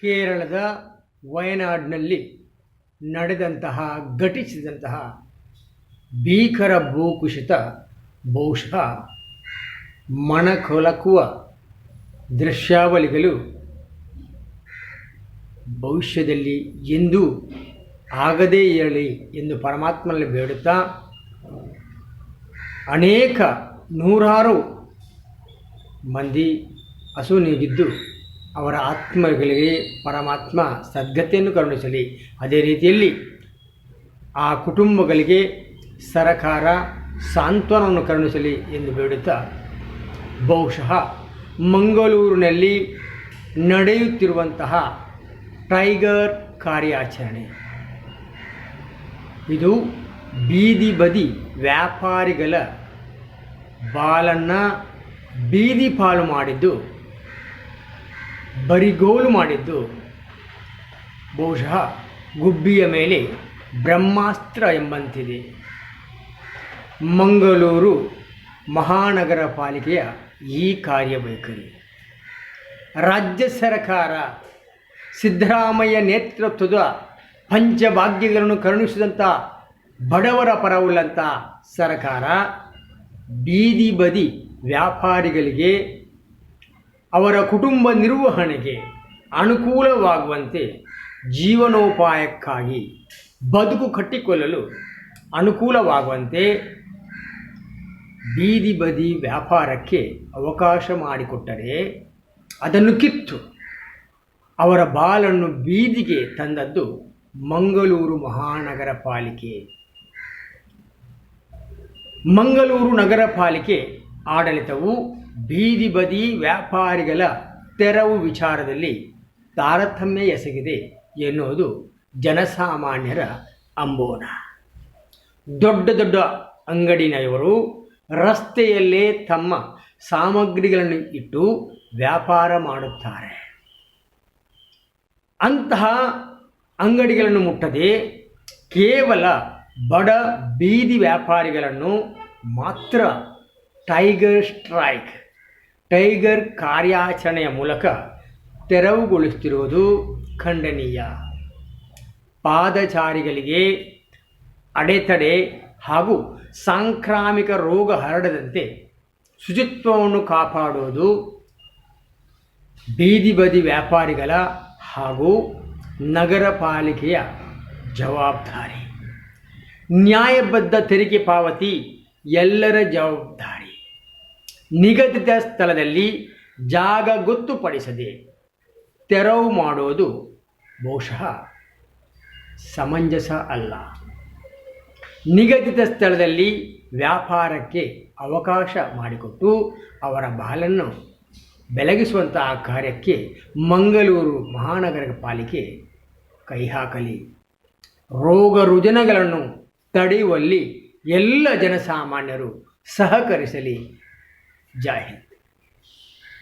ಕೇರಳದ ವಯನಾಡಿನಲ್ಲಿ ಘಟಿಸಿದಂತಹ ಭೀಕರ ಭೂಕುಸಿತ ಬಹುಶಃ ಮನಕಲಕುವ ದೃಶ್ಯಾವಳಿಗಳು ಭವಿಷ್ಯದಲ್ಲಿ ಎಂದೂ ಆಗದೇ ಇರಲಿ ಎಂದು ಪರಮಾತ್ಮನಲ್ಲಿ ಬೇಡುತ್ತಾ, ಅನೇಕ ನೂರಾರು ಮಂದಿ ಅಸುನೀಗಿದ್ದು ಅವರ ಆತ್ಮಗಳಿಗೆ ಪರಮಾತ್ಮ ಸದ್ಗತಿಯನ್ನು ಕರುಣಿಸಲಿ. ಅದೇ ರೀತಿಯಲ್ಲಿ ಆ ಕುಟುಂಬಗಳಿಗೆ ಸರಕಾರ ಸಾಂತ್ವನವನ್ನು ಕರುಣಿಸಲಿ ಎಂದು ಬೇಡುತ್ತಾ, ಬಹುಶಃ ಮಂಗಳೂರಿನಲ್ಲಿ ನಡೆಯುತ್ತಿರುವಂತಹ ಟೈಗರ್ ಕಾರ್ಯಾಚರಣೆ ಇದು ಬೀದಿ ಬದಿ ವ್ಯಾಪಾರಿಗಳ ಬಾಲನ್ನು ಬೀದಿ ಪಾಲು ಮಾಡಿದ್ದು, ಬರಿಗೋಲು ಮಾಡಿದ್ದು ಬಹುಶಃ ಗುಬ್ಬಿಯ ಮೇಲೆ ಬ್ರಹ್ಮಾಸ್ತ್ರ ಎಂಬಂತಿದೆ. ಮಂಗಳೂರು ಮಹಾನಗರ ಪಾಲಿಕೆಯ ಈ ಕಾರ್ಯವೈಖರಿ ರಾಜ್ಯ ಸರ್ಕಾರ ಸಿದ್ದರಾಮಯ್ಯ ನೇತೃತ್ವದ ಪಂಚಭಾಗ್ಯಗಳನ್ನು ಕರುಣಿಸಿದಂಥ ಬಡವರ ಪರವುಳ್ಳಂಥ ಸರ್ಕಾರ ಬೀದಿ ಬದಿ ವ್ಯಾಪಾರಿಗಳಿಗೆ ಅವರ ಕುಟುಂಬ ನಿರ್ವಹಣೆಗೆ ಅನುಕೂಲವಾಗುವಂತೆ ಜೀವನೋಪಾಯಕ್ಕಾಗಿ ಬದುಕು ಕಟ್ಟಿಕೊಳ್ಳಲು ಅನುಕೂಲವಾಗುವಂತೆ ಬೀದಿ ಬದಿ ವ್ಯಾಪಾರಕ್ಕೆ ಅವಕಾಶ ಮಾಡಿಕೊಟ್ಟರೆ ಅದನ್ನು ಕಿತ್ತು ಅವರ ಬಾಲನ್ನು ಬೀದಿಗೆ ತಂದದ್ದು ಮಂಗಳೂರು ಮಹಾನಗರ ಪಾಲಿಕೆ. ಮಂಗಳೂರು ನಗರ ಪಾಲಿಕೆ ಆಡಳಿತವು ಬೀದಿ ಬದಿ ವ್ಯಾಪಾರಿಗಳ ತೆರವು ವಿಚಾರದಲ್ಲಿ ತಾರತಮ್ಯ ಎಸಗಿದೆ ಎನ್ನುವುದು ಜನಸಾಮಾನ್ಯರ ಅಂಬೋಣ. ದೊಡ್ಡ ದೊಡ್ಡ ಅಂಗಡಿನವರು ರಸ್ತೆಯಲ್ಲೇ ತಮ್ಮ ಸಾಮಗ್ರಿಗಳನ್ನು ಇಟ್ಟು ವ್ಯಾಪಾರ ಮಾಡುತ್ತಾರೆ. ಅಂತಹ ಅಂಗಡಿಗಳನ್ನು ಮುಟ್ಟದೆ ಕೇವಲ ಬಡ ಬೀದಿ ವ್ಯಾಪಾರಿಗಳನ್ನು ಮಾತ್ರ ಟೈಗರ್ ಕಾರ್ಯಾಚರಣೆಯ ಮೂಲಕ ತೆರವುಗೊಳಿಸುತ್ತಿರುವುದು ಖಂಡನೀಯ. ಪಾದಚಾರಿಗಳಿಗೆ ಅಡೆತಡೆ ಹಾಗೂ ಸಾಂಕ್ರಾಮಿಕ ರೋಗ ಹರಡದಂತೆ ಶುಚಿತ್ವವನ್ನು ಕಾಪಾಡುವುದು ಬೀದಿ ಬದಿ ವ್ಯಾಪಾರಿಗಳ ಹಾಗೂ ನಗರ ಪಾಲಿಕೆಯ ಜವಾಬ್ದಾರಿ. ನ್ಯಾಯಬದ್ಧ ತೆರಿಗೆ ಪಾವತಿ ಎಲ್ಲರ ಜವಾಬ್ದಾರಿ. ನಿಗದಿತ ಸ್ಥಳದಲ್ಲಿ ಜಾಗ ಗೊತ್ತುಪಡಿಸದೆ ತೆರವು ಮಾಡುವುದು ಬಹುಶಃ ಸಮಂಜಸ ಅಲ್ಲ. ನಿಗದಿತ ಸ್ಥಳದಲ್ಲಿ ವ್ಯಾಪಾರಕ್ಕೆ ಅವಕಾಶ ಮಾಡಿಕೊಟ್ಟು ಅವರ ಬಾಲನ್ನು ಬೆಳಗಿಸುವಂತಹ ಕಾರ್ಯಕ್ಕೆ ಮಂಗಳೂರು ಮಹಾನಗರ ಪಾಲಿಕೆ ಕೈ ಹಾಕಲಿ. ರೋಗ ರುಜಿನಗಳನ್ನು ತಡೆಯುವಲ್ಲಿ ಎಲ್ಲ ಜನಸಾಮಾನ್ಯರು ಸಹಕರಿಸಲಿ. ಜೈ ಹಿಂದ್.